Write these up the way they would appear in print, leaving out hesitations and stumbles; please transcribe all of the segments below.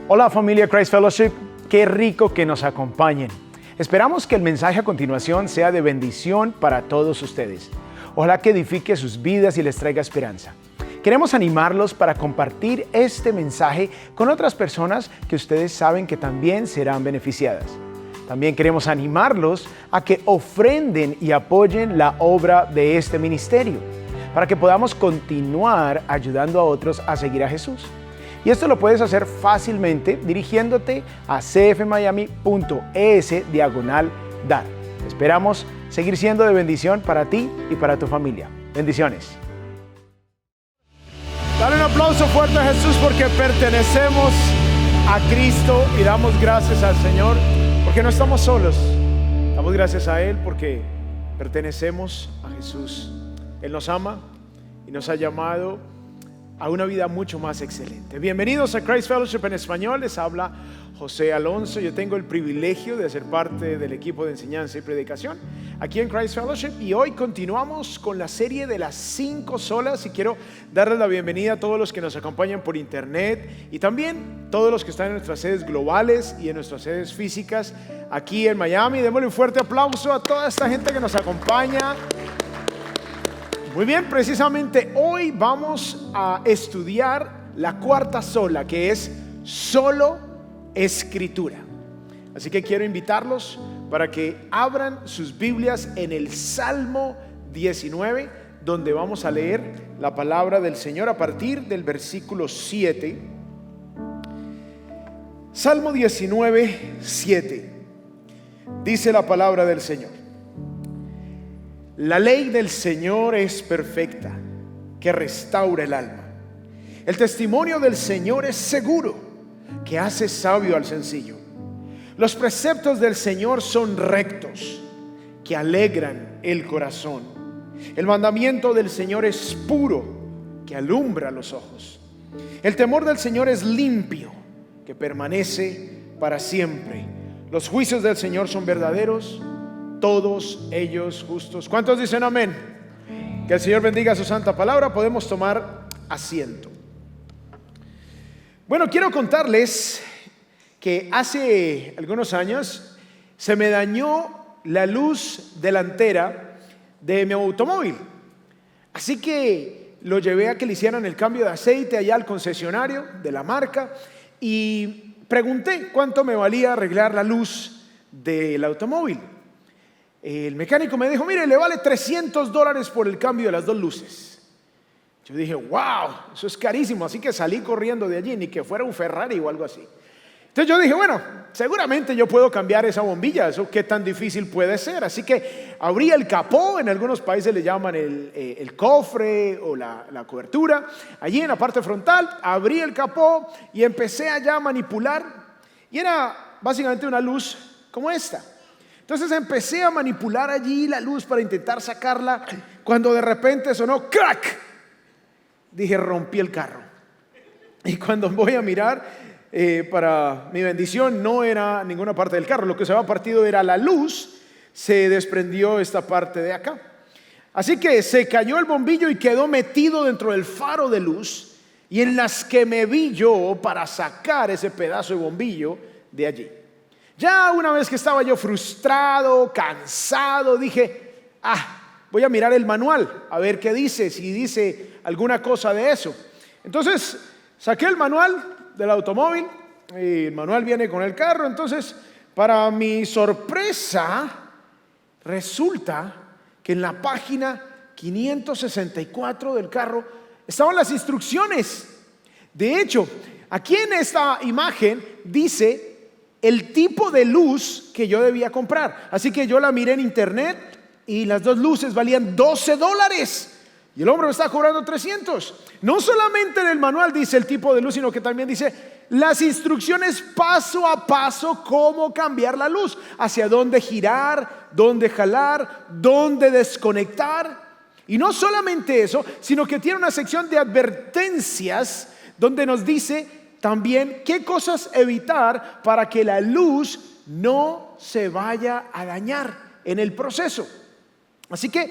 Hola familia Christ Fellowship, qué rico que nos acompañen. Esperamos que el mensaje a continuación sea de bendición para todos ustedes. Ojalá que edifique sus vidas y les traiga esperanza. Queremos animarlos para compartir este mensaje con otras personas que ustedes saben que también serán beneficiadas. También queremos animarlos a que ofrenden y apoyen la obra de este ministerio, para que podamos continuar ayudando a otros a seguir a Jesús. Y esto lo puedes hacer fácilmente dirigiéndote a cfmiami.es/dar. Esperamos seguir siendo de bendición para ti y para tu familia. Bendiciones. Dale un aplauso fuerte a Jesús porque pertenecemos a Cristo y damos gracias al Señor porque no estamos solos. Damos gracias a Él porque pertenecemos a Jesús. Él nos ama y nos ha llamado a una vida mucho más excelente. Bienvenidos a Christ Fellowship en español. Les habla José Alonso. Yo tengo el privilegio de ser parte del equipo de enseñanza y predicación aquí en Christ Fellowship, y hoy continuamos con la serie de las 5 solas, y quiero darles la bienvenida a todos los que nos acompañan por internet y también todos los que están en nuestras sedes globales y en nuestras sedes físicas aquí en Miami. Démosle un fuerte aplauso a toda esta gente que nos acompaña. Muy bien, precisamente hoy vamos a estudiar la 4ª sola, que es solo Escritura. Así que quiero invitarlos para que abran sus Biblias en el Salmo 19, donde vamos a leer la palabra del Señor a partir del versículo 7. Salmo 19, 7. Dice la palabra del Señor: la ley del Señor es perfecta, que restaura el alma. El testimonio del Señor es seguro, que hace sabio al sencillo. Los preceptos del Señor son rectos, que alegran el corazón. El mandamiento del Señor es puro, que alumbra los ojos. El temor del Señor es limpio, que permanece para siempre. Los juicios del Señor son verdaderos, todos ellos justos. ¿Cuántos dicen amén? Que el Señor bendiga su santa palabra. Podemos tomar asiento. Bueno, quiero contarles que hace algunos años se me dañó la luz delantera de mi automóvil. Así que lo llevé a que le hicieran el cambio de aceite allá al concesionario de la marca y pregunté cuánto me valía arreglar la luz del automóvil. El mecánico me dijo: mire, le vale $300 por el cambio de las 2 luces. Yo dije: wow, eso es carísimo. Así que salí corriendo de allí, ni que fuera un Ferrari o algo así. Entonces yo dije: bueno, seguramente yo puedo cambiar esa bombilla. Eso qué tan difícil puede ser. Así que abrí el capó. En algunos países le llaman el cofre o la cobertura. Allí en la parte frontal abrí el capó y empecé allá a manipular. Y era básicamente una luz como esta. Entonces empecé a manipular allí la luz para intentar sacarla, cuando de repente sonó ¡crack! Dije: rompí el carro. Y cuando voy a mirar, para mi bendición, no era ninguna parte del carro. Lo que se había partido era la luz. Se desprendió esta parte de acá. Así que se cayó el bombillo y quedó metido dentro del faro de luz, y en las que me vi yo para sacar ese pedazo de bombillo de allí. Ya una vez que estaba yo frustrado, cansado, dije: voy a mirar el manual, a ver qué dice, si dice alguna cosa de eso. Entonces saqué el manual del automóvil, y el manual viene con el carro. Entonces, para mi sorpresa, resulta que en la página 564 del carro estaban las instrucciones. De hecho, aquí en esta imagen dice el tipo de luz que yo debía comprar. Así que yo la miré en internet y las 2 luces valían $12 y el hombre me está cobrando 300. No solamente en el manual dice el tipo de luz, sino que también dice las instrucciones paso a paso cómo cambiar la luz, hacia dónde girar, dónde jalar, dónde desconectar. Y no solamente eso, sino que tiene una sección de advertencias donde nos dice también qué cosas evitar para que la luz no se vaya a dañar en el proceso. Así que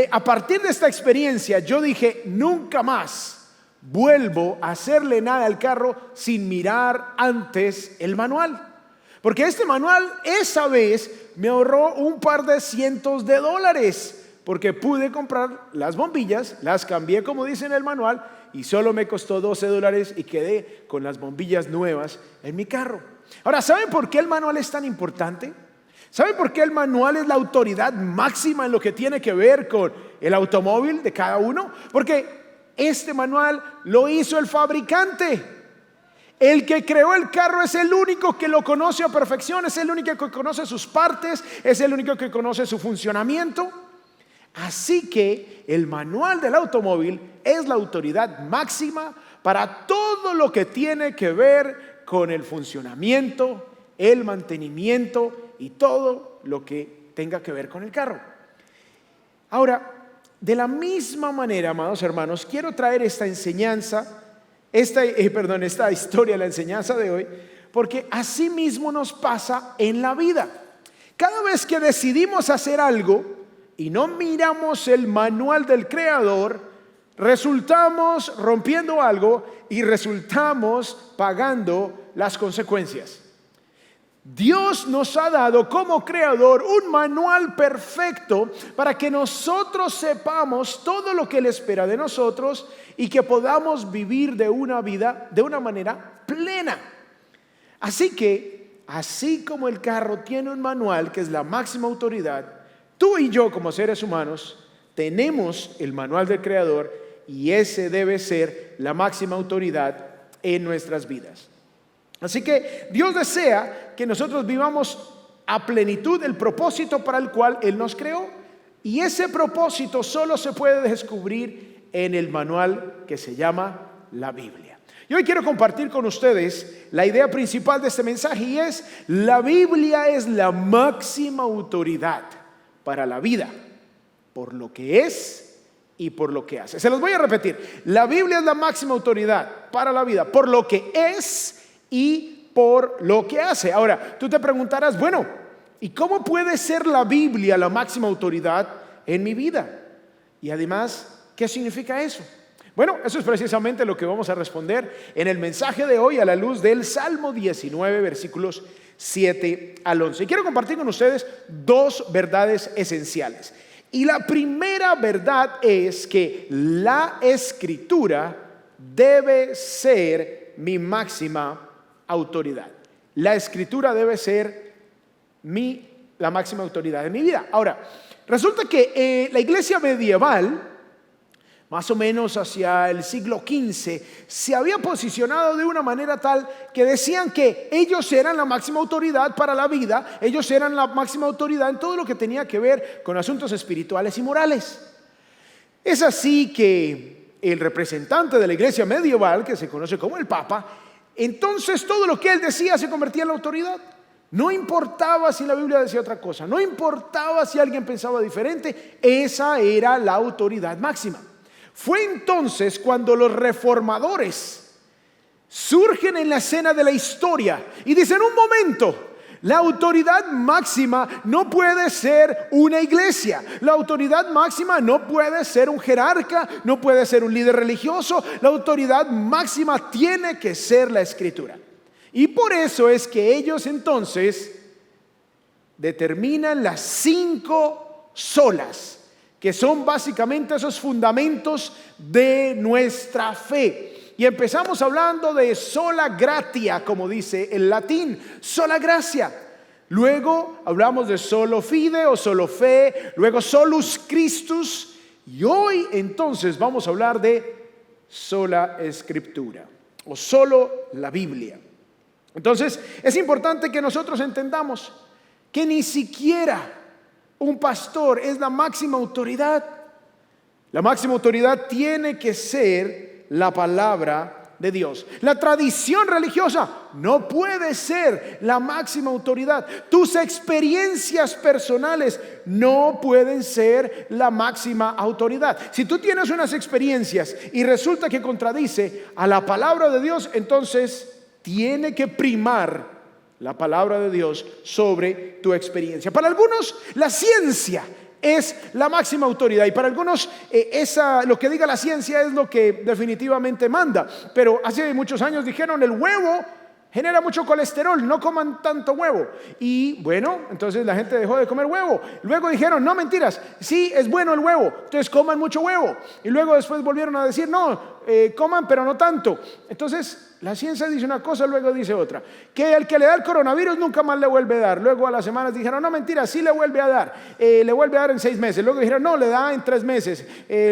a partir de esta experiencia yo dije: nunca más vuelvo a hacerle nada al carro sin mirar antes el manual. Porque este manual esa vez me ahorró un par de cientos de dólares, porque pude comprar las bombillas, las cambié como dice en el manual y solo me costó $12 y quedé con las bombillas nuevas en mi carro. Ahora, ¿saben por qué el manual es tan importante? ¿Saben por qué el manual es la autoridad máxima en lo que tiene que ver con el automóvil de cada uno? Porque este manual lo hizo el fabricante. El que creó el carro es el único que lo conoce a perfección, es el único que conoce sus partes, es el único que conoce su funcionamiento. Así que el manual del automóvil es la autoridad máxima para todo lo que tiene que ver con el funcionamiento, el mantenimiento y todo lo que tenga que ver con el carro. Ahora, de la misma manera, amados hermanos, quiero traer esta enseñanza, esta historia, la enseñanza de hoy, porque así mismo nos pasa en la vida. Cada vez que decidimos hacer algo y no miramos el manual del Creador, resultamos rompiendo algo y resultamos pagando las consecuencias. Dios nos ha dado como creador un manual perfecto para que nosotros sepamos todo lo que Él espera de nosotros y que podamos vivir de una vida de una manera plena. Así que, así como el carro tiene un manual que es la máxima autoridad, tú y yo como seres humanos tenemos el manual del Creador y ese debe ser la máxima autoridad en nuestras vidas. Así que Dios desea que nosotros vivamos a plenitud el propósito para el cual Él nos creó. Y ese propósito solo se puede descubrir en el manual que se llama la Biblia. Y hoy quiero compartir con ustedes la idea principal de este mensaje y es: la Biblia es la máxima autoridad para la vida, por lo que es y por lo que hace. Se los voy a repetir: la Biblia es la máxima autoridad para la vida, por lo que es y por lo que hace. Ahora, tú te preguntarás, bueno, ¿y cómo puede ser la Biblia la máxima autoridad en mi vida? Y además, ¿qué significa eso? Bueno, eso es precisamente lo que vamos a responder en el mensaje de hoy a la luz del Salmo 19, versículos 7 al 11. Y quiero compartir con ustedes dos verdades esenciales. Y la primera verdad es que la Escritura debe ser mi máxima autoridad. La Escritura debe ser la máxima autoridad de mi vida. Ahora, resulta que la iglesia medieval, más o menos hacia el siglo XV, se había posicionado de una manera tal que decían que ellos eran la máxima autoridad para la vida, ellos eran la máxima autoridad en todo lo que tenía que ver con asuntos espirituales y morales. Es así que el representante de la iglesia medieval, que se conoce como el Papa, entonces todo lo que él decía se convertía en la autoridad. No importaba si la Biblia decía otra cosa, no importaba si alguien pensaba diferente, esa era la autoridad máxima. Fue entonces cuando los reformadores surgen en la escena de la historia y dicen: un momento, la autoridad máxima no puede ser una iglesia, la autoridad máxima no puede ser un jerarca, no puede ser un líder religioso, la autoridad máxima tiene que ser la Escritura. Y por eso es que ellos entonces determinan las 5 solas, que son básicamente esos fundamentos de nuestra fe. Y empezamos hablando de sola gratia, como dice el latín, sola gracia. Luego hablamos de solo fide o solo fe, luego solus Christus. Y hoy entonces vamos a hablar de sola Escritura o solo la Biblia. Entonces es importante que nosotros entendamos que ni siquiera un pastor es la máxima autoridad. La máxima autoridad tiene que ser la palabra de Dios. La tradición religiosa no puede ser la máxima autoridad. Tus experiencias personales no pueden ser la máxima autoridad. Si tú tienes unas experiencias y resulta que contradice a la palabra de Dios, entonces tiene que primar la palabra de Dios sobre tu experiencia. Para algunos, la ciencia es la máxima autoridad. Y para algunos lo que diga la ciencia es lo que definitivamente manda. Pero hace muchos años dijeron: el huevo genera mucho colesterol, no coman tanto huevo. Y bueno, entonces la gente dejó de comer huevo. Luego dijeron: no, mentiras, sí es bueno el huevo, entonces coman mucho huevo. Y luego después volvieron a decir: no, coman pero no tanto. Entonces la ciencia dice una cosa, luego dice otra. Que el que le da el coronavirus nunca más le vuelve a dar. Luego a las semanas dijeron: no, mentira, sí le vuelve a dar. Le vuelve a dar en 6 meses. Luego dijeron: no, le da en 3 meses.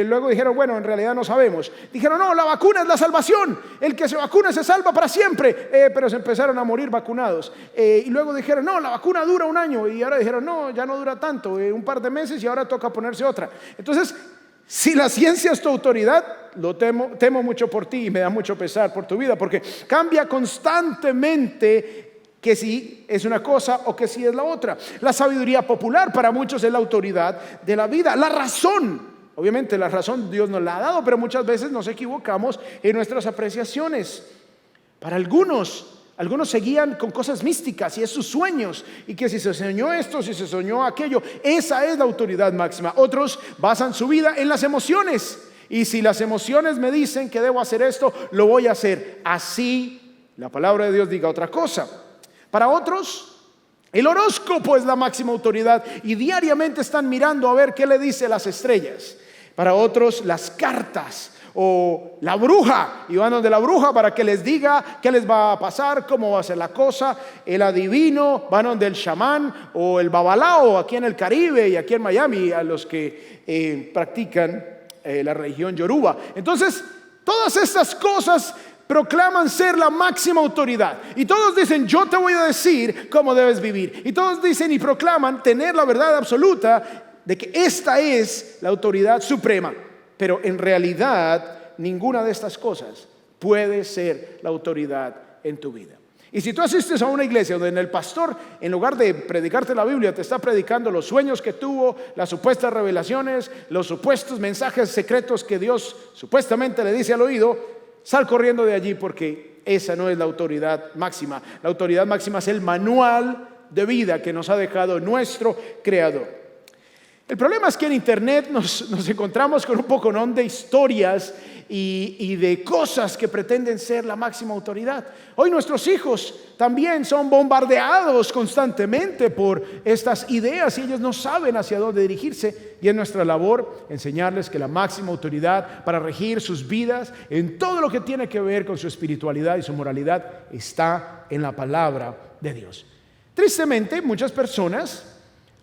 Luego dijeron: bueno, en realidad no sabemos. Dijeron: no, la vacuna es la salvación. El que se vacuna se salva para siempre. Pero se empezaron a morir vacunados. Y luego dijeron: no, la vacuna dura 1 año. Y ahora dijeron: no, ya no dura tanto, un par de meses, y ahora toca ponerse otra. Entonces, si la ciencia es tu autoridad, lo temo mucho por ti y me da mucho pesar por tu vida, porque cambia constantemente que si es una cosa o que si es la otra. La sabiduría popular para muchos es la autoridad de la vida. La razón, obviamente la razón Dios nos la ha dado, pero muchas veces nos equivocamos en nuestras apreciaciones. Para algunos se guían con cosas místicas y es sus sueños, y que si se soñó esto, si se soñó aquello, esa es la autoridad máxima. Otros basan su vida en las emociones, y si las emociones me dicen que debo hacer esto, lo voy a hacer, así la palabra de Dios diga otra cosa. Para otros, el horóscopo es la máxima autoridad y diariamente están mirando a ver qué le dice las estrellas. Para otros, las cartas o la bruja, y van donde la bruja para que les diga qué les va a pasar, cómo va a ser la cosa. El adivino, van donde el chamán o el babalao aquí en el Caribe y aquí en Miami, a los que practican la religión yoruba. Entonces, todas estas cosas proclaman ser la máxima autoridad, y todos dicen: yo te voy a decir cómo debes vivir, y todos dicen y proclaman tener la verdad absoluta de que esta es la autoridad suprema. Pero en realidad ninguna de estas cosas puede ser la autoridad en tu vida. Y si tú asistes a una iglesia donde el pastor, en lugar de predicarte la Biblia, te está predicando los sueños que tuvo, las supuestas revelaciones, los supuestos mensajes secretos que Dios supuestamente le dice al oído, sal corriendo de allí, porque esa no es la autoridad máxima. La autoridad máxima es el manual de vida que nos ha dejado nuestro Creador. El problema es que en internet nos encontramos con un poconón de historias y de cosas que pretenden ser la máxima autoridad. Hoy nuestros hijos también son bombardeados constantemente por estas ideas y ellos no saben hacia dónde dirigirse, y es nuestra labor enseñarles que la máxima autoridad para regir sus vidas en todo lo que tiene que ver con su espiritualidad y su moralidad está en la palabra de Dios. Tristemente, muchas personas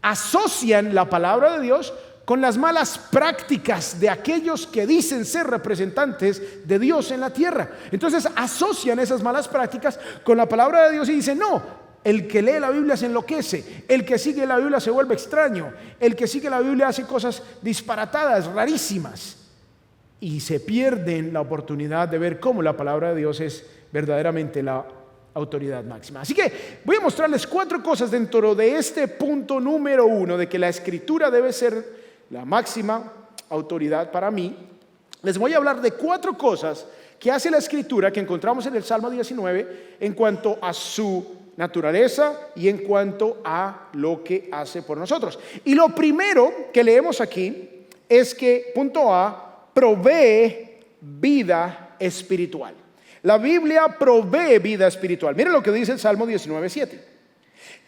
asocian la palabra de Dios con las malas prácticas de aquellos que dicen ser representantes de Dios en la tierra. Entonces asocian esas malas prácticas con la palabra de Dios y dicen: no, el que lee la Biblia se enloquece, el que sigue la Biblia se vuelve extraño, el que sigue la Biblia hace cosas disparatadas, rarísimas, y se pierden la oportunidad de ver cómo la palabra de Dios es verdaderamente la autoridad máxima. Así que voy a mostrarles 4 cosas dentro de este punto número 1 de que la Escritura debe ser la máxima autoridad para mí. Les voy a hablar de 4 cosas que hace la Escritura, que encontramos en el Salmo 19, en cuanto a su naturaleza y en cuanto a lo que hace por nosotros. Y lo primero que leemos aquí es que, punto A, provee vida espiritual. La Biblia provee vida espiritual. Miren lo que dice el Salmo 19:7.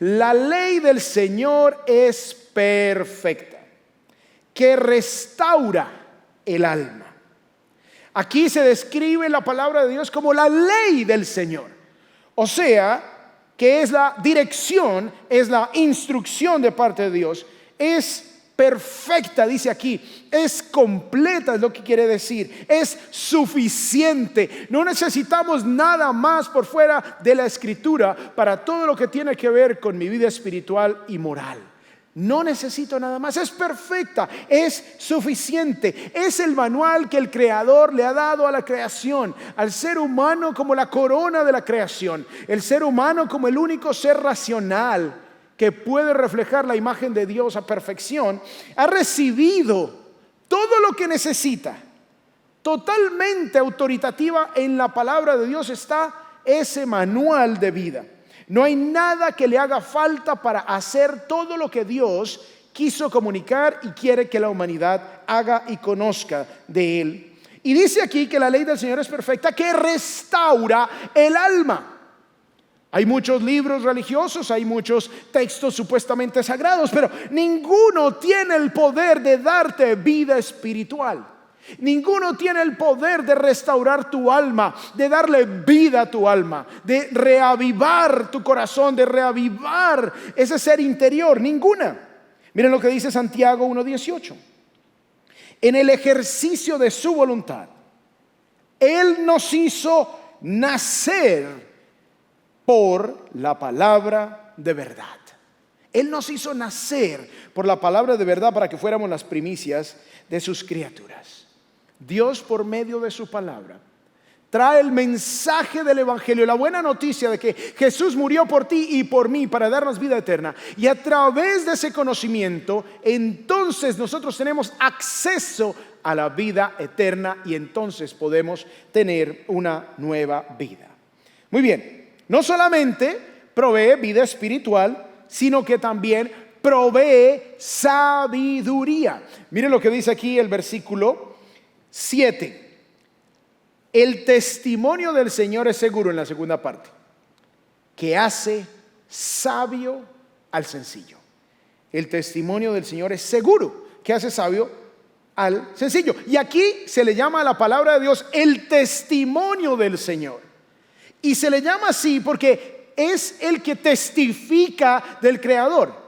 La ley del Señor es perfecta, que restaura el alma. Aquí se describe la palabra de Dios como la ley del Señor. O sea, que es la dirección, es la instrucción de parte de Dios. Es perfecta, dice aquí, es completa, es lo que quiere decir, es suficiente. No necesitamos nada más por fuera de la Escritura para todo lo que tiene que ver con mi vida espiritual y moral. No necesito nada más, es perfecta, es suficiente, es el manual que el Creador le ha dado a la creación, al ser humano como la corona de la creación, el ser humano como el único ser racional que puede reflejar la imagen de Dios a perfección. Ha recibido todo lo que necesita. Totalmente autoritativa en la palabra de Dios está ese manual de vida. No hay nada que le haga falta para hacer todo lo que Dios quiso comunicar y quiere que la humanidad haga y conozca de Él. Y dice aquí que la ley del Señor es perfecta, que restaura el alma. Hay muchos libros religiosos, hay muchos textos supuestamente sagrados, pero ninguno tiene el poder de darte vida espiritual. Ninguno tiene el poder de restaurar tu alma, de darle vida a tu alma, de reavivar tu corazón, de reavivar ese ser interior. Ninguna. Miren lo que dice Santiago 1:18. En el ejercicio de su voluntad, Él nos hizo nacer por la palabra de verdad. Él nos hizo nacer por la palabra de verdad para que fuéramos las primicias de sus criaturas. Dios, por medio de su palabra, trae el mensaje del evangelio, la buena noticia de que Jesús murió por ti y por mí para darnos vida eterna. Y a través de ese conocimiento, entonces nosotros tenemos acceso a la vida eterna y entonces podemos tener una nueva vida. Muy bien, no solamente provee vida espiritual, sino que también provee sabiduría. Miren lo que dice aquí el versículo 7. El testimonio del Señor es seguro, en la segunda parte, que hace sabio al sencillo. El testimonio del Señor es seguro, que hace sabio al sencillo. Y aquí se le llama a la palabra de Dios el testimonio del Señor. Y se le llama así porque es el que testifica del Creador.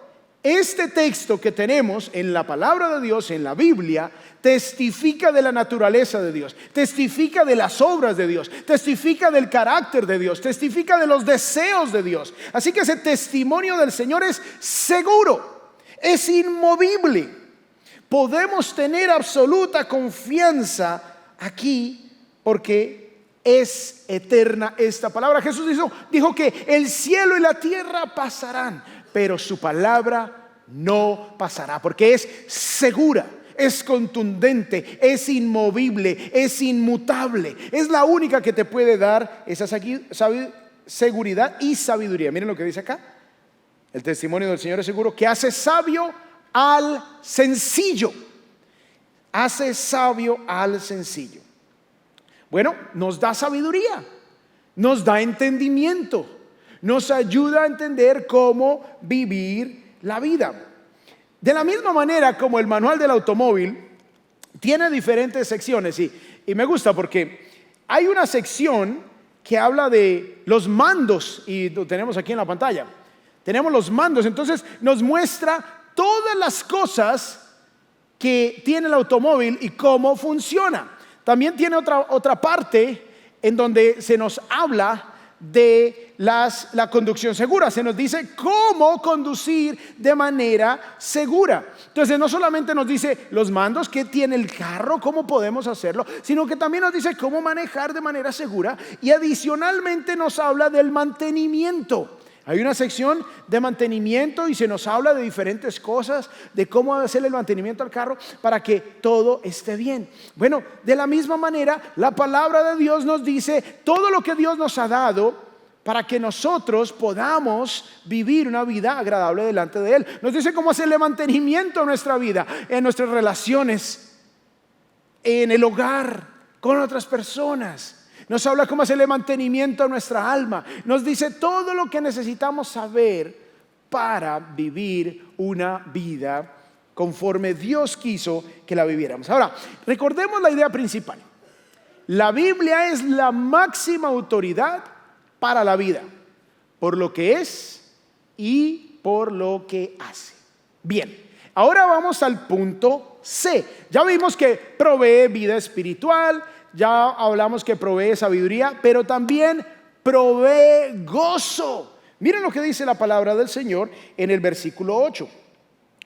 Este texto que tenemos en la palabra de Dios, en la Biblia, testifica de la naturaleza de Dios, testifica de las obras de Dios, testifica del carácter de Dios, testifica de los deseos de Dios. Así que ese testimonio del Señor es seguro, es inmovible. Podemos tener absoluta confianza aquí porque es eterna esta palabra. Jesús dijo que el cielo y la tierra pasarán, pero su palabra no pasará, porque es segura, es contundente, es inmovible, es inmutable. Es la única que te puede dar esa seguridad y sabiduría. Miren lo que dice acá. El testimonio del Señor es seguro, que hace sabio al sencillo. Hace sabio al sencillo. Bueno, nos da sabiduría, nos da entendimiento, nos ayuda a entender cómo vivir la vida. De la misma manera como el manual del automóvil tiene diferentes secciones y me gusta porque hay una sección que habla de los mandos y lo tenemos aquí en la pantalla. Tenemos los mandos, entonces nos muestra todas las cosas que tiene el automóvil y cómo funciona. También tiene otra parte en donde se nos habla de la conducción segura. Se nos dice cómo conducir de manera segura. Entonces no solamente nos dice los mandos que tiene el carro, cómo podemos hacerlo, sino que también nos dice cómo manejar de manera segura y adicionalmente nos habla del mantenimiento. Hay una sección de mantenimiento y se nos habla de diferentes cosas, de cómo hacer el mantenimiento al carro para que todo esté bien. Bueno, de la misma manera, la palabra de Dios nos dice todo lo que Dios nos ha dado para que nosotros podamos vivir una vida agradable delante de Él. Nos dice cómo hacerle mantenimiento a nuestra vida, en nuestras relaciones, en el hogar, con otras personas. Nos habla cómo hacerle mantenimiento a nuestra alma. Nos dice todo lo que necesitamos saber para vivir una vida conforme Dios quiso que la viviéramos. Ahora, recordemos la idea principal. La Biblia es la máxima autoridad para la vida, por lo que es y por lo que hace. Bien, ahora vamos al punto C. Ya vimos que provee vida espiritual, ya hablamos que provee sabiduría, pero también provee gozo. Miren lo que dice la palabra del Señor en el versículo 8.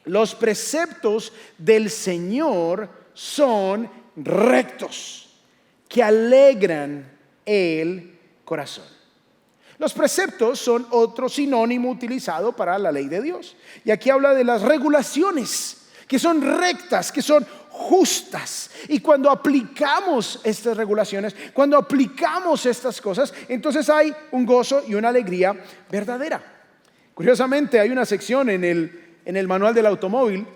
Los preceptos del Señor son rectos, que alegran el corazón. Los preceptos son otro sinónimo utilizado para la ley de Dios. Y aquí habla de las regulaciones, que son rectas, que son justas. Y cuando aplicamos estas regulaciones, cuando aplicamos estas cosas, entonces hay un gozo y una alegría verdadera. Curiosamente, hay una sección en el en el manual del automóvil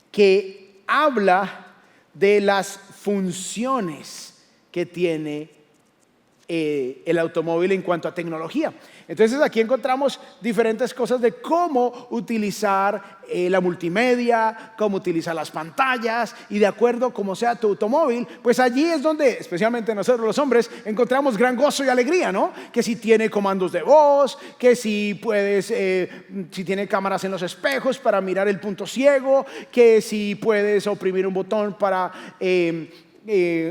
que habla de las funciones que tiene el automóvil en cuanto a tecnología. Entonces aquí encontramos diferentes cosas de cómo utilizar la multimedia, cómo utilizar las pantallas, y de acuerdo como sea tu automóvil, pues allí es donde, especialmente nosotros los hombres, encontramos gran gozo y alegría, ¿no? Que si tiene comandos de voz, que si puedes, si tiene cámaras en los espejos para mirar el punto ciego, que si puedes oprimir un botón para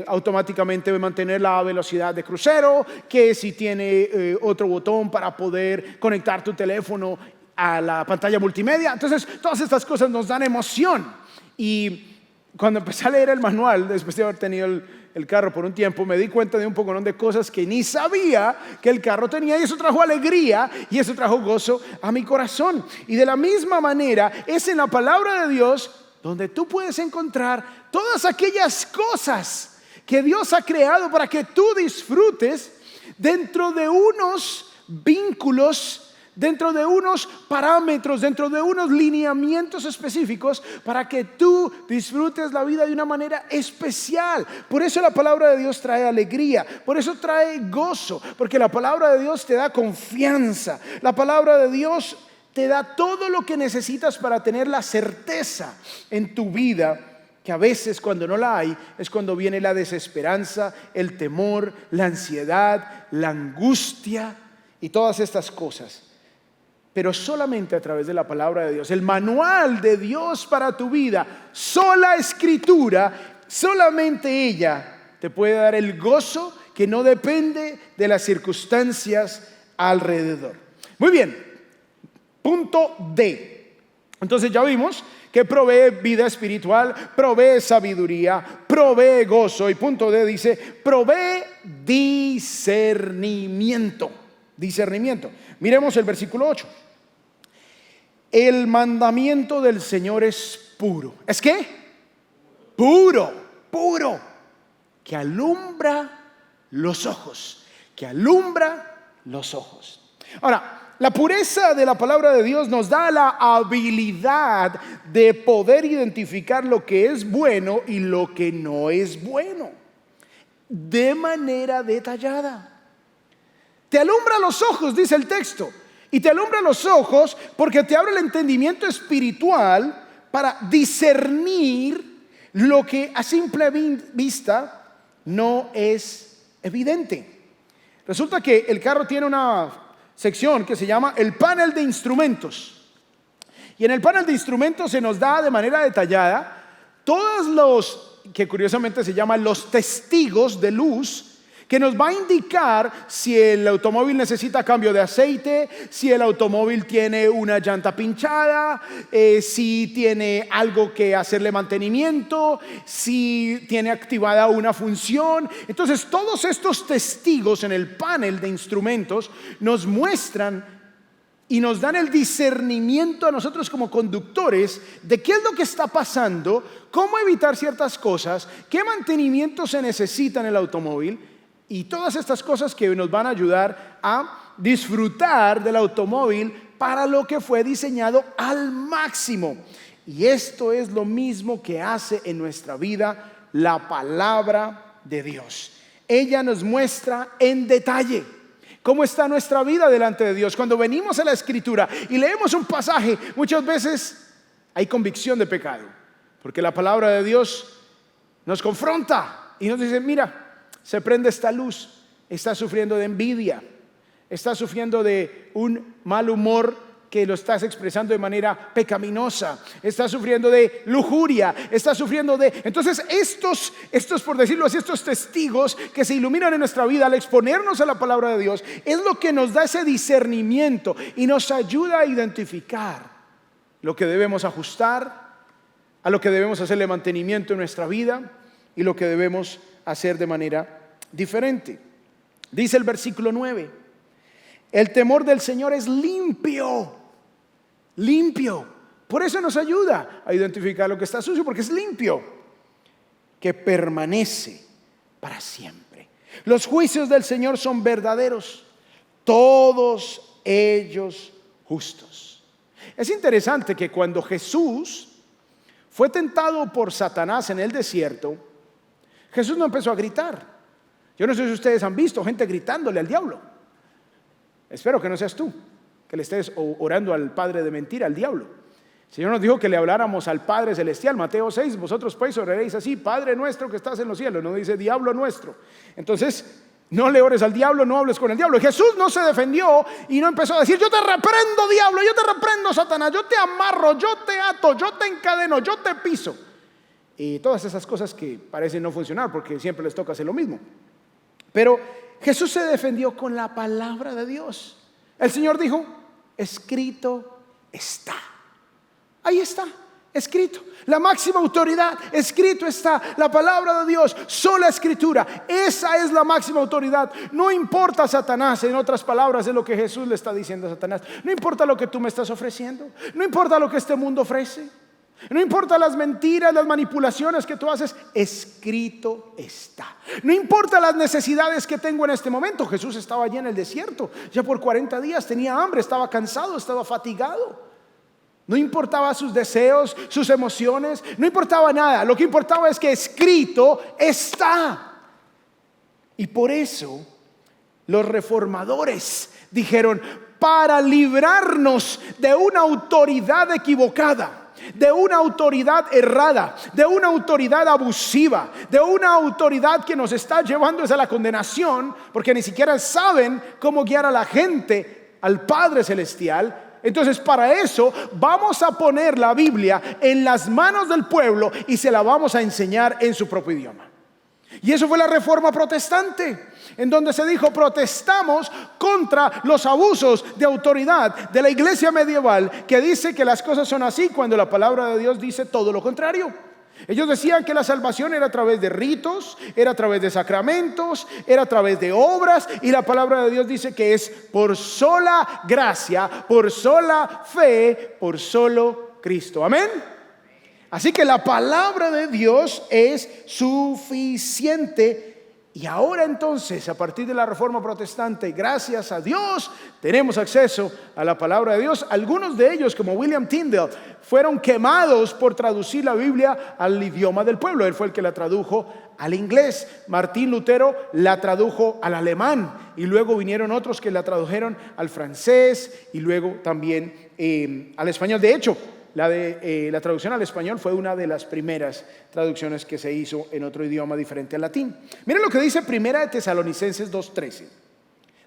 automáticamente mantener la velocidad de crucero, que si tiene otro botón para poder conectar tu teléfono a la pantalla multimedia. Entonces todas estas cosas nos dan emoción. Y cuando empecé a leer el manual, después de haber tenido el carro por un tiempo, me di cuenta de un poco de cosas que ni sabía que el carro tenía, y eso trajo alegría y eso trajo gozo a mi corazón. Y de la misma manera es en la palabra de Dios donde tú puedes encontrar todas aquellas cosas que Dios ha creado para que tú disfrutes dentro de unos vínculos, dentro de unos parámetros, dentro de unos lineamientos específicos, para que tú disfrutes la vida de una manera especial. Por eso la palabra de Dios trae alegría, por eso trae gozo, porque la palabra de Dios te da confianza. La palabra de Dios te da todo lo que necesitas para tener la certeza en tu vida, que a veces cuando no la hay es cuando viene la desesperanza, el temor, la ansiedad, la angustia y todas estas cosas. Pero solamente a través de la palabra de Dios, el manual de Dios para tu vida, sola escritura, solamente ella te puede dar el gozo que no depende de las circunstancias alrededor. Muy bien. Punto D. Entonces ya vimos que provee vida espiritual, provee sabiduría, provee gozo. Y punto D dice, provee discernimiento. Discernimiento. Miremos el versículo 8. El mandamiento del Señor es puro. ¿Es qué? Puro, puro. Que alumbra los ojos. Que alumbra los ojos. Ahora, la pureza de la palabra de Dios nos da la habilidad de poder identificar lo que es bueno y lo que no es bueno, de manera detallada. Te alumbra los ojos, dice el texto, y te alumbra los ojos porque te abre el entendimiento espiritual para discernir lo que a simple vista no es evidente. Resulta que el carro tiene una sección que se llama el panel de instrumentos, y en el panel de instrumentos se nos da de manera detallada todos los que curiosamente se llaman los testigos de luz, que nos va a indicar si el automóvil necesita cambio de aceite, si el automóvil tiene una llanta pinchada, si tiene algo que hacerle mantenimiento, si tiene activada una función. Entonces todos estos testigos en el panel de instrumentos nos muestran y nos dan el discernimiento a nosotros como conductores de qué es lo que está pasando, cómo evitar ciertas cosas, qué mantenimiento se necesita en el automóvil. Y todas estas cosas que nos van a ayudar a disfrutar del automóvil para lo que fue diseñado al máximo. Y esto es lo mismo que hace en nuestra vida la palabra de Dios. Ella nos muestra en detalle cómo está nuestra vida delante de Dios. Cuando venimos a la Escritura y leemos un pasaje, muchas veces hay convicción de pecado, porque la palabra de Dios nos confronta y nos dice, mira, se prende esta luz, está sufriendo de envidia, está sufriendo de un mal humor que lo estás expresando de manera pecaminosa, está sufriendo de lujuria, está sufriendo de... Entonces estos, por decirlo así, estos testigos que se iluminan en nuestra vida al exponernos a la palabra de Dios, es lo que nos da ese discernimiento y nos ayuda a identificar lo que debemos ajustar, a lo que debemos hacerle mantenimiento en nuestra vida y lo que debemos hacer de manera diferente. Dice el versículo 9, el temor del Señor es limpio, limpio. Por eso nos ayuda a identificar lo que está sucio, porque es limpio, que permanece para siempre. Los juicios del Señor son verdaderos, todos ellos justos. Es interesante que cuando Jesús fue tentado por Satanás en el desierto, Jesús no empezó a gritar. Yo no sé si ustedes han visto gente gritándole al diablo. Espero que no seas tú, que le estés orando al padre de mentira, al diablo. El Señor nos dijo que le habláramos al Padre Celestial. Mateo 6, vosotros pues oraréis así: Padre nuestro que estás en los cielos. No dice diablo nuestro. Entonces, no le ores al diablo, no hables con el diablo. Jesús no se defendió y no empezó a decir: yo te reprendo, diablo, yo te reprendo, Satanás, yo te amarro, yo te ato, yo te encadeno, yo te piso. Y todas esas cosas que parecen no funcionar porque siempre les toca hacer lo mismo. Pero Jesús se defendió con la palabra de Dios. El Señor dijo: escrito está. Ahí está, escrito. La máxima autoridad, escrito está. La palabra de Dios, sola escritura. Esa es la máxima autoridad. No importa Satanás, en otras palabras, es lo que Jesús le está diciendo a Satanás. No importa lo que tú me estás ofreciendo. No importa lo que este mundo ofrece. No importa las mentiras, las manipulaciones que tú haces, escrito está. No importa las necesidades que tengo en este momento. Jesús estaba allí en el desierto, ya por 40 días, tenía hambre, estaba cansado, estaba fatigado. No importaba sus deseos, sus emociones, no importaba nada. Lo que importaba es que escrito está. Y por eso los reformadores dijeron: para librarnos de una autoridad equivocada, de una autoridad errada, de una autoridad abusiva, de una autoridad que nos está llevando hacia la condenación, porque ni siquiera saben cómo guiar a la gente al Padre Celestial. Entonces, para eso vamos a poner la Biblia en las manos del pueblo y se la vamos a enseñar en su propio idioma. Y eso fue la Reforma Protestante, en donde se dijo: protestamos contra los abusos de autoridad de la iglesia medieval, que dice que las cosas son así cuando la palabra de Dios dice todo lo contrario. Ellos decían que la salvación era a través de ritos, era a través de sacramentos, era a través de obras, y la palabra de Dios dice que es por sola gracia, por sola fe, por solo Cristo. Amén. Así que la palabra de Dios es suficiente. Y ahora entonces, a partir de la Reforma Protestante, gracias a Dios, tenemos acceso a la palabra de Dios. Algunos de ellos, como William Tyndale, fueron quemados por traducir la Biblia al idioma del pueblo. Él fue el que la tradujo al inglés. Martín Lutero la tradujo al alemán, y luego vinieron otros que la tradujeron al francés y luego también al español. De hecho, la traducción al español fue una de las primeras traducciones que se hizo en otro idioma diferente al latín. Miren lo que dice Primera de Tesalonicenses 2:13.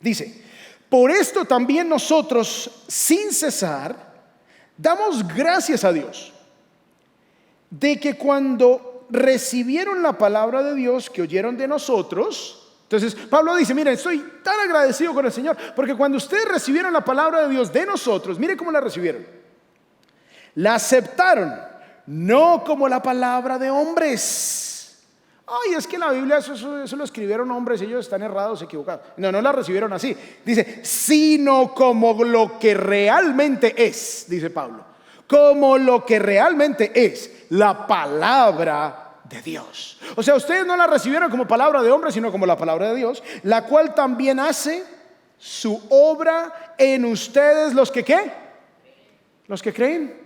Dice: por esto también nosotros, sin cesar, damos gracias a Dios, de que cuando recibieron la palabra de Dios que oyeron de nosotros. Entonces Pablo dice: miren, estoy tan agradecido con el Señor, porque cuando ustedes recibieron la palabra de Dios de nosotros, miren cómo la recibieron. La aceptaron, no como la palabra de hombres. Ay, es que la Biblia eso lo escribieron hombres, ellos están errados, equivocados. No la recibieron así. Dice: sino como lo que realmente es, dice Pablo, como lo que realmente es la palabra de Dios. O sea, ustedes no la recibieron como palabra de hombres, sino como la palabra de Dios, la cual también hace su obra en ustedes, los que ¿qué? Los que creen.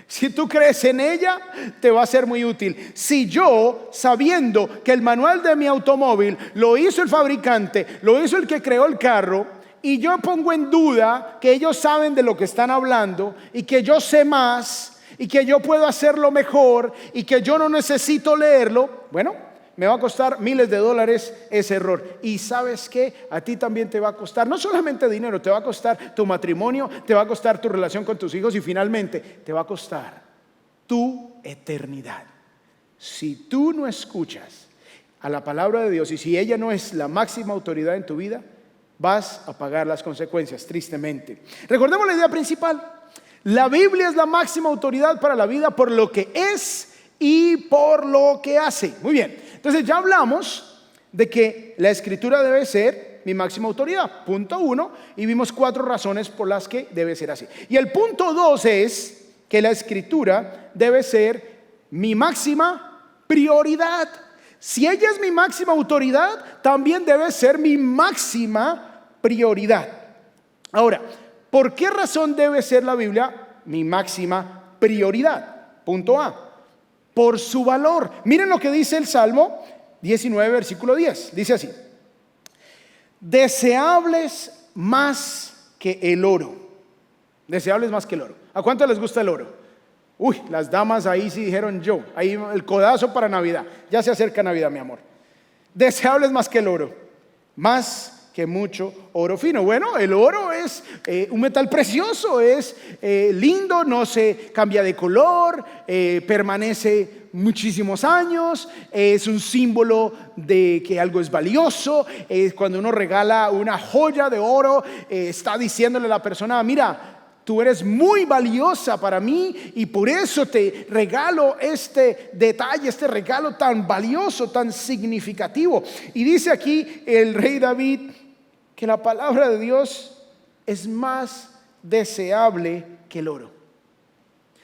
Si tú crees en ella, te va a ser muy útil. Si yo, sabiendo que el manual de mi automóvil lo hizo el fabricante, lo hizo el que creó el carro, y yo pongo en duda que ellos saben de lo que están hablando, y que yo sé más, y que yo puedo hacerlo mejor, y que yo no necesito leerlo, bueno, me va a costar miles de dólares ese error. Y ¿sabes qué? A ti también te va a costar no solamente dinero, te va a costar tu matrimonio, te va a costar tu relación con tus hijos, y finalmente te va a costar tu eternidad. Si tú no escuchas a la palabra de Dios, y si ella no es la máxima autoridad en tu vida, vas a pagar las consecuencias, tristemente. Recordemos la idea principal: la Biblia es la máxima autoridad para la vida por lo que es y por lo que hace. Muy bien, entonces ya hablamos de que la Escritura debe ser mi máxima autoridad, punto 1, y vimos 4 razones por las que debe ser así. Y el punto 2 es que la Escritura debe ser mi máxima prioridad. Si ella es mi máxima autoridad, también debe ser mi máxima prioridad. Ahora, ¿por qué razón debe ser la Biblia mi máxima prioridad. Punto A. Por su valor. Miren lo que dice el Salmo 19, versículo 10. Dice así: deseables más que el oro. Deseables más que el oro. ¿A cuánto les gusta el oro? Uy, las damas ahí sí dijeron yo. Ahí el codazo para Navidad. Ya se acerca Navidad, mi amor. Deseables más que el oro. Más que mucho oro fino. Bueno, el oro es un metal precioso, es lindo, no se cambia de color, permanece muchísimos años, es un símbolo de que algo es valioso. Cuando uno regala una joya de oro, está diciéndole a la persona: mira, tú eres muy valiosa para mí y por eso te regalo este detalle, este regalo tan valioso, tan significativo. Y dice aquí el rey David que la palabra de Dios es más deseable que el oro.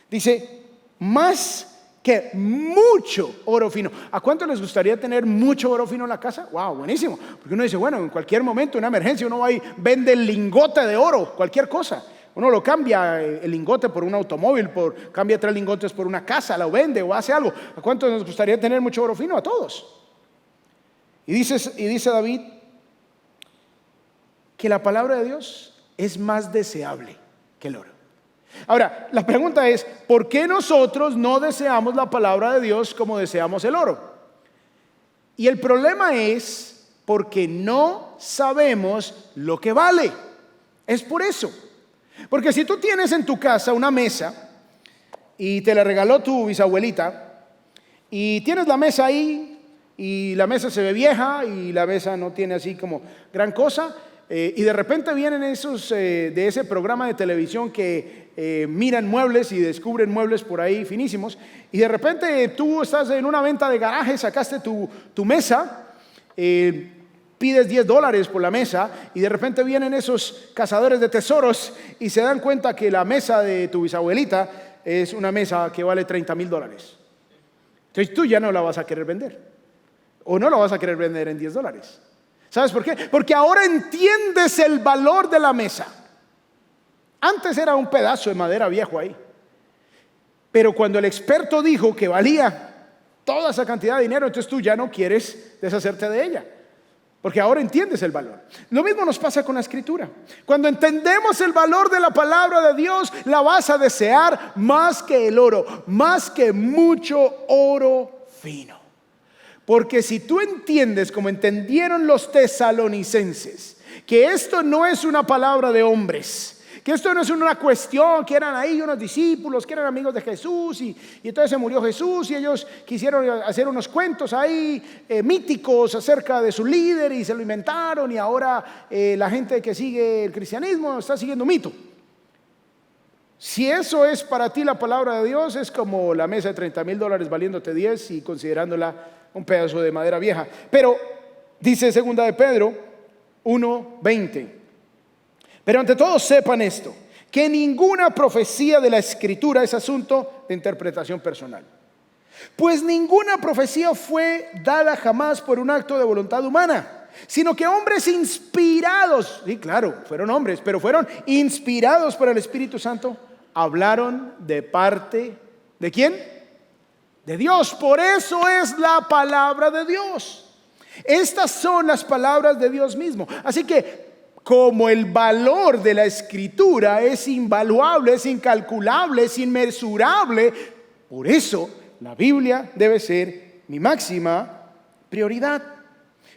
Dice, más que mucho oro fino. ¿A cuánto les gustaría tener mucho oro fino en la casa? Wow, buenísimo. Porque uno dice, bueno, en cualquier momento, una emergencia, uno va y vende el lingote de oro, cualquier cosa. Uno lo cambia el lingote por un automóvil, cambia 3 lingotes por una casa, lo vende o hace algo. ¿A cuánto nos gustaría tener mucho oro fino? A todos. Y dice David que la palabra de Dios es más deseable que el oro. Ahora, la pregunta es, ¿por qué nosotros no deseamos la palabra de Dios como deseamos el oro? Y el problema es porque no sabemos lo que vale. Es por eso. Porque si tú tienes en tu casa una mesa y te la regaló tu bisabuelita y tienes la mesa ahí y la mesa se ve vieja y la mesa no tiene así como gran cosa, y de repente vienen esos de ese programa de televisión que miran muebles y descubren muebles por ahí finísimos, y de repente tú estás en una venta de garaje, sacaste tu mesa, pides $10 por la mesa y de repente vienen esos cazadores de tesoros y se dan cuenta que la mesa de tu bisabuelita es una mesa que vale $30,000. Entonces tú ya no la vas a querer vender o no la vas a querer vender en $10. ¿Sabes por qué? Porque ahora entiendes el valor de la mesa. Antes era un pedazo de madera viejo ahí, pero cuando el experto dijo que valía toda esa cantidad de dinero, entonces tú ya no quieres deshacerte de ella, porque ahora entiendes el valor. Lo mismo nos pasa con la escritura. Cuando entendemos el valor de la palabra de Dios, la vas a desear más que el oro, más que mucho oro fino. Porque si tú entiendes, como entendieron los tesalonicenses, que esto no es una palabra de hombres, que esto no es una cuestión que eran ahí unos discípulos, que eran amigos de Jesús y entonces se murió Jesús y ellos quisieron hacer unos cuentos ahí míticos acerca de su líder y se lo inventaron y ahora la gente que sigue el cristianismo está siguiendo mito. Si eso es para ti la palabra de Dios, es como la mesa de $30,000 valiéndote 10 y considerándola un pedazo de madera vieja. Pero dice 2 de Pedro 1:20: pero ante todo sepan esto, que ninguna profecía de la Escritura es asunto de interpretación personal. Pues ninguna profecía fue dada jamás por un acto de voluntad humana, sino que hombres inspirados, sí, claro, fueron hombres, pero fueron inspirados por el Espíritu Santo, hablaron de parte ¿de quién? De Dios. Por eso es la palabra de Dios. Estas son las palabras de Dios mismo. Así que como el valor de la Escritura es invaluable, es incalculable, es inmensurable, por eso la Biblia debe ser mi máxima prioridad.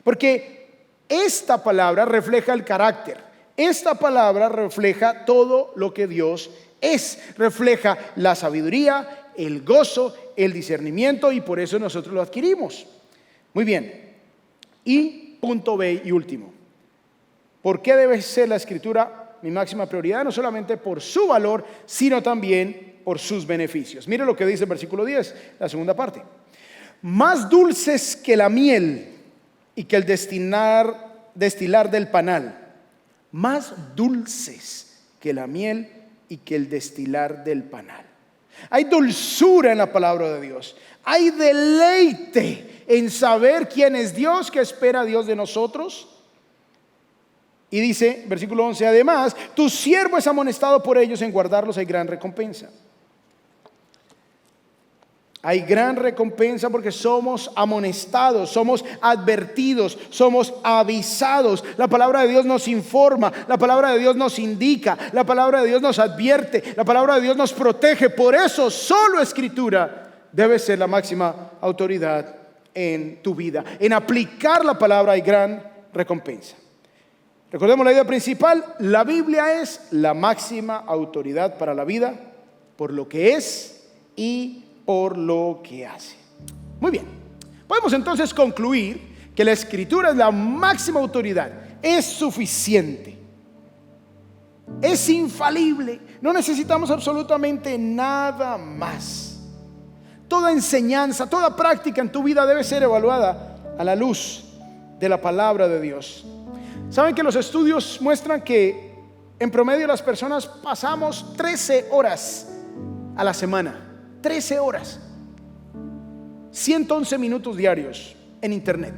Porque esta palabra refleja el carácter. Esta palabra refleja todo lo que Dios es. Refleja la sabiduría, el gozo, el discernimiento, y por eso nosotros lo adquirimos. Muy bien. Y punto B y último. ¿Por qué debe ser la Escritura mi máxima prioridad? No solamente por su valor, sino también por sus beneficios. Mire lo que dice el versículo 10, la segunda parte. Más dulces que la miel y que el destilar del panal. Más dulces que la miel y que el destilar del panal. Hay dulzura en la palabra de Dios. Hay deleite en saber quién es Dios, qué espera Dios de nosotros. Y dice, versículo 11, además, tu siervo es amonestado por ellos, en guardarlos hay gran recompensa. Hay gran recompensa porque somos amonestados, somos advertidos, somos avisados. La palabra de Dios nos informa, la palabra de Dios nos indica, la palabra de Dios nos advierte, la palabra de Dios nos protege. Por eso solo Escritura debe ser la máxima autoridad en tu vida. En aplicar la palabra hay gran recompensa. Recordemos la idea principal: la Biblia es la máxima autoridad para la vida por lo que es y por lo que hace. Muy bien, podemos entonces concluir que la Escritura es la máxima autoridad, es suficiente, es infalible, no necesitamos absolutamente nada más. Toda enseñanza, toda práctica en tu vida debe ser evaluada a la luz de la palabra de Dios. Saben que los estudios muestran que en promedio las personas pasamos 13 horas a la semana. 13 horas, 111 minutos diarios en internet.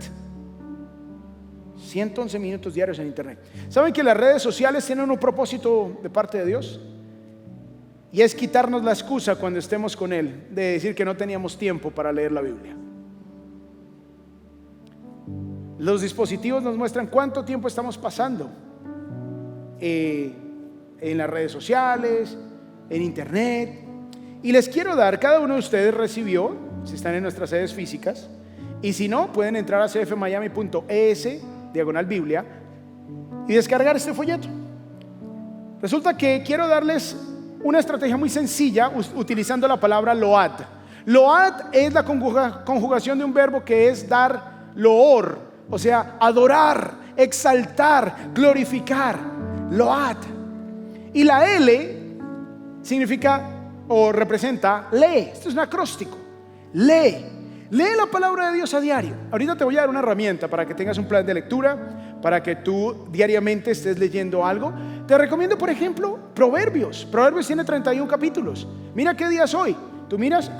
111 minutos diarios en internet. ¿Saben que las redes sociales tienen un propósito de parte de Dios? Y es quitarnos la excusa cuando estemos con Él de decir que no teníamos tiempo para leer la Biblia. Los dispositivos nos muestran cuánto tiempo estamos pasando en las redes sociales, en internet. Y les quiero dar, cada uno de ustedes recibió, si están en nuestras sedes físicas, y si no, pueden entrar a cfmiami.es/Biblia y descargar este folleto. Resulta que quiero darles una estrategia muy sencilla utilizando la palabra load. Load es la conjugación de un verbo que es dar loor, o sea, adorar, exaltar, glorificar. Load. Y la L significa o representa lee. Esto es un acróstico. Lee la palabra de Dios a diario. Ahorita te voy a dar una herramienta para que tengas un plan de lectura, para que tú diariamente estés leyendo algo. Te recomiendo, por ejemplo, Proverbios. Proverbios tiene 31 capítulos. Mira qué día es hoy. Tú miras,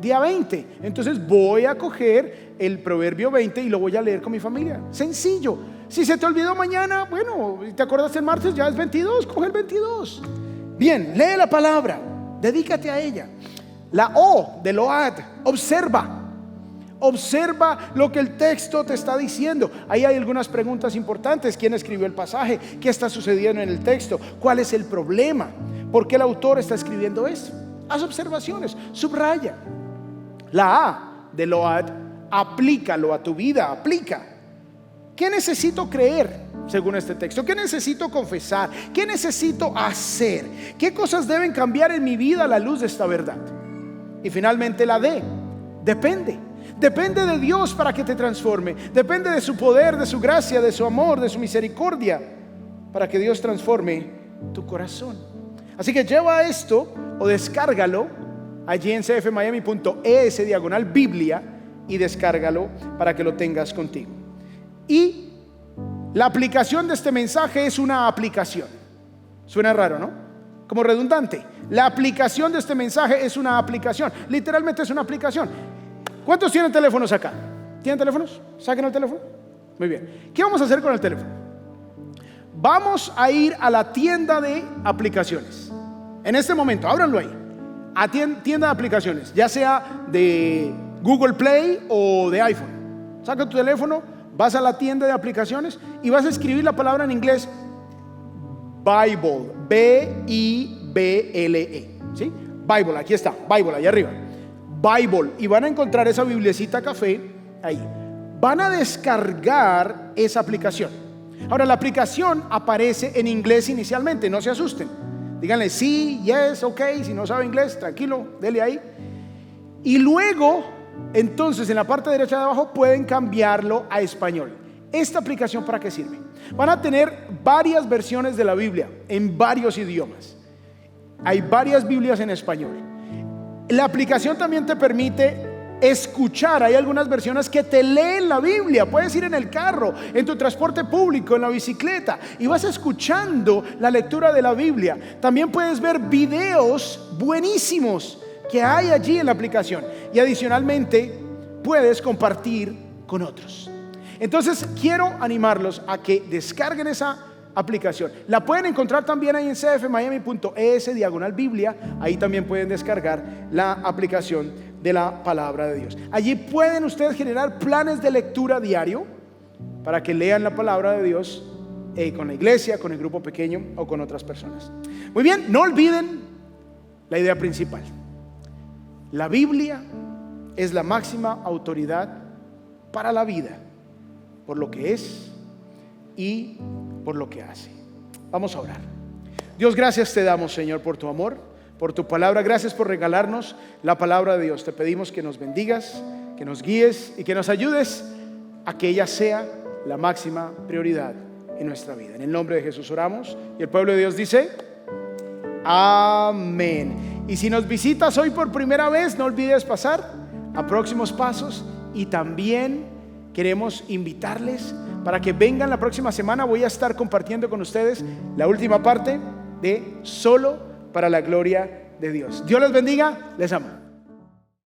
día 20. Entonces voy a coger el Proverbio 20 y lo voy a leer con mi familia. Sencillo. Si se te olvidó mañana, bueno, te acordaste el martes, ya es 22, coge el 22. Bien, lee la palabra, dedícate a ella. La O de Load, observa lo que el texto te está diciendo. Ahí hay algunas preguntas importantes. ¿Quién escribió el pasaje? ¿Qué está sucediendo en el texto? ¿Cuál es el problema? ¿Por qué el autor está escribiendo esto? Haz observaciones, subraya. La A de Load, aplícalo a tu vida, aplica. ¿Qué necesito creer según este texto? ¿Qué necesito confesar? ¿Qué necesito hacer? ¿Qué cosas deben cambiar en mi vida a la luz de esta verdad? Y finalmente la D, depende de Dios para que te transforme. Depende de su poder, de su gracia, de su amor, de su misericordia, para que Dios transforme tu corazón. Así que lleva esto o descárgalo allí en cfmiami.es/Biblia y descárgalo para que lo tengas contigo. Y la aplicación de este mensaje es una aplicación. Suena raro, ¿no? Como redundante. La aplicación de este mensaje es una aplicación. Literalmente es una aplicación. ¿Cuántos tienen teléfonos acá? ¿Tienen teléfonos? ¿Saquen el teléfono? Muy bien. ¿Qué vamos a hacer con el teléfono? Vamos a ir a la tienda de aplicaciones. En este momento, ábranlo ahí. A tienda de aplicaciones, ya sea de Google Play o de iPhone. Saca tu teléfono, vas a la tienda de aplicaciones y vas a escribir la palabra en inglés Bible, Bible, ¿sí? Bible, aquí está, Bible, allá arriba. Bible, y van a encontrar esa biblicita café ahí. Van a descargar esa aplicación. Ahora, la aplicación aparece en inglés inicialmente, no se asusten. Díganle sí, yes, ok. Si no sabe inglés, tranquilo, dele ahí. Y luego, entonces, en la parte derecha de abajo pueden cambiarlo a español. ¿Esta aplicación para qué sirve? Van a tener varias versiones de la Biblia en varios idiomas. Hay varias Biblias en español. La aplicación también te permite escuchar. Hay algunas versiones que te leen la Biblia. Puedes ir en el carro, en tu transporte público, en la bicicleta y vas escuchando la lectura de la Biblia. También puedes ver videos buenísimos que hay allí en la aplicación. Y adicionalmente puedes compartir con otros. Entonces quiero animarlos a que descarguen esa aplicación. La pueden encontrar también ahí en cfmiami.es/Biblia. Ahí también pueden descargar la aplicación de la palabra de Dios. Allí pueden ustedes generar planes de lectura diario para que lean la palabra de Dios con la iglesia, con el grupo pequeño o con otras personas. Muy bien, no olviden la idea principal. La Biblia es la máxima autoridad para la vida, por lo que es y por lo que hace. Vamos a orar. Dios, gracias te damos, Señor, por tu amor, por tu palabra. Gracias por regalarnos la palabra de Dios. Te pedimos que nos bendigas, que nos guíes y que nos ayudes a que ella sea la máxima prioridad en nuestra vida. En el nombre de Jesús oramos, y el pueblo de Dios dice amén. Y si nos visitas hoy por primera vez, no olvides pasar a Próximos Pasos, y también queremos invitarles para que vengan la próxima semana. Voy a estar compartiendo con ustedes la última parte de Solo para la Gloria de Dios. Dios les bendiga, les amo.